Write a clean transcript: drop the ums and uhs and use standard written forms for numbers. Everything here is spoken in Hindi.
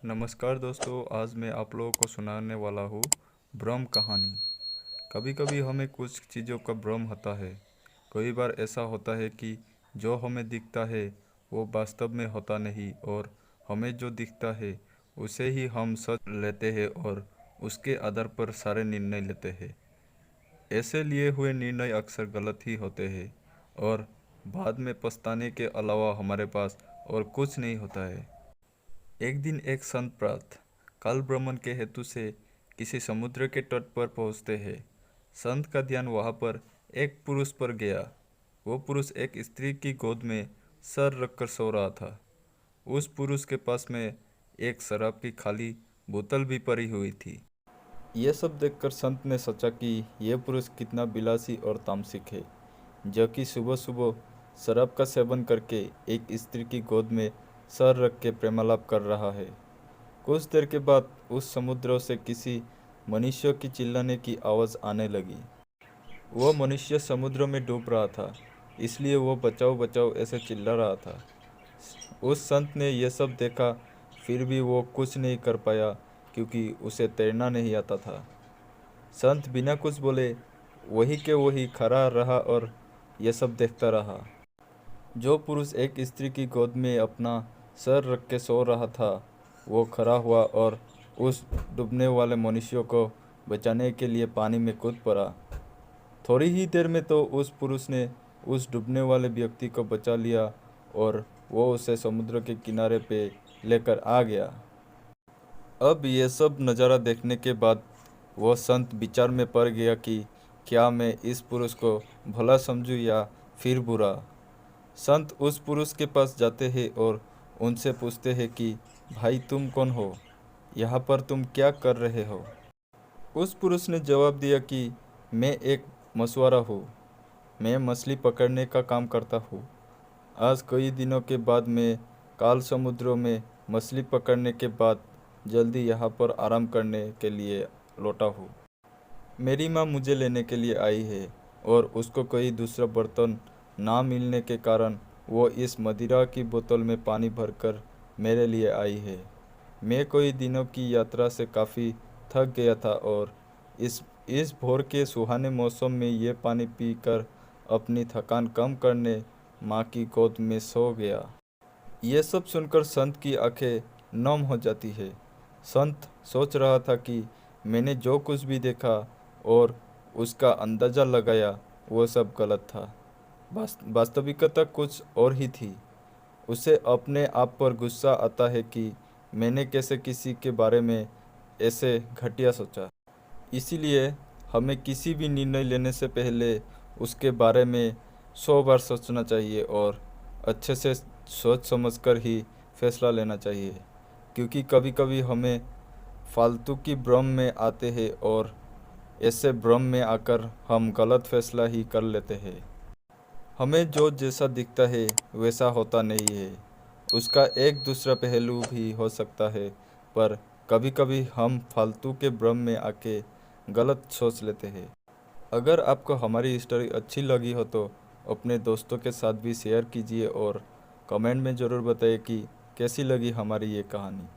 नमस्कार दोस्तों, आज मैं आप लोगों को सुनाने वाला हूँ भ्रम कहानी। कभी कभी हमें कुछ चीज़ों का भ्रम होता है। कई बार ऐसा होता है कि जो हमें दिखता है वो वास्तव में होता नहीं, और हमें जो दिखता है उसे ही हम सच लेते हैं और उसके आधार पर सारे निर्णय लेते हैं। ऐसे लिए हुए निर्णय अक्सर गलत ही होते हैं और बाद में पछताने के अलावा हमारे पास और कुछ नहीं होता है। एक दिन एक संत प्रातः काल भ्रमण के हेतु से किसी समुद्र के तट पर पहुंचते हैं। संत का ध्यान वहां पर एक पुरुष पर गया। वो पुरुष एक स्त्री की गोद में सर रखकर सो रहा था। उस पुरुष के पास में एक शराब की खाली बोतल भी पड़ी हुई थी। यह सब देखकर संत ने सोचा कि यह पुरुष कितना विलासी और तामसिक है, जो कि सुबह सुबह शराब का सेवन करके एक स्त्री की गोद में सर रख के प्रेमालाप कर रहा है। कुछ देर के बाद उस समुद्र से किसी मनुष्य की चिल्लाने की आवाज़ आने लगी। वह मनुष्य समुद्र में डूब रहा था, इसलिए वो बचाओ बचाओ ऐसे चिल्ला रहा था। उस संत ने यह सब देखा, फिर भी वो कुछ नहीं कर पाया क्योंकि उसे तैरना नहीं आता था। संत बिना कुछ बोले वही के वही खड़ा रहा और यह सब देखता रहा। जो पुरुष एक स्त्री की गोद में अपना सर रख के सो रहा था, वो खड़ा हुआ और उस डूबने वाले मनुष्य को बचाने के लिए पानी में कूद पड़ा। थोड़ी ही देर में तो उस पुरुष ने उस डूबने वाले व्यक्ति को बचा लिया और वो उसे समुद्र के किनारे पे लेकर आ गया। अब ये सब नज़ारा देखने के बाद वो संत विचार में पड़ गया कि क्या मैं इस पुरुष को भला समझूं या फिर बुरा। संत उस पुरुष के पास जाते हैं और उनसे पूछते हैं कि भाई तुम कौन हो, यहाँ पर तुम क्या कर रहे हो। उस पुरुष ने जवाब दिया कि मैं एक मछुआरा हूँ, मैं मछली पकड़ने का काम करता हूँ। आज कई दिनों के बाद मैं काल समुद्र में मछली पकड़ने के बाद जल्दी यहाँ पर आराम करने के लिए लौटा हूँ। मेरी माँ मुझे लेने के लिए आई है और उसको कोई दूसरा बर्तन ना मिलने के कारण वो इस मदिरा की बोतल में पानी भरकर मेरे लिए आई है। मैं कई दिनों की यात्रा से काफ़ी थक गया था और इस भोर के सुहाने मौसम में ये पानी पीकर अपनी थकान कम करने माँ की गोद में सो गया। ये सब सुनकर संत की आंखें नम हो जाती है। संत सोच रहा था कि मैंने जो कुछ भी देखा और उसका अंदाज़ा लगाया वो सब गलत था। वास्तविकता कुछ और ही थी। उसे अपने आप पर गुस्सा आता है कि मैंने कैसे किसी के बारे में ऐसे घटिया सोचा। इसीलिए हमें किसी भी निर्णय लेने से पहले उसके बारे में 100 बार सोचना चाहिए और अच्छे से सोच समझकर ही फैसला लेना चाहिए, क्योंकि कभी कभी हमें फालतू की भ्रम में आते हैं और ऐसे भ्रम में आकर हम गलत फैसला ही कर लेते हैं। हमें जो जैसा दिखता है वैसा होता नहीं है, उसका एक दूसरा पहलू भी हो सकता है, पर कभी कभी हम फालतू के भ्रम में आके गलत सोच लेते हैं। अगर आपको हमारी स्टोरी अच्छी लगी हो तो अपने दोस्तों के साथ भी शेयर कीजिए और कमेंट में ज़रूर बताइए कि कैसी लगी हमारी ये कहानी।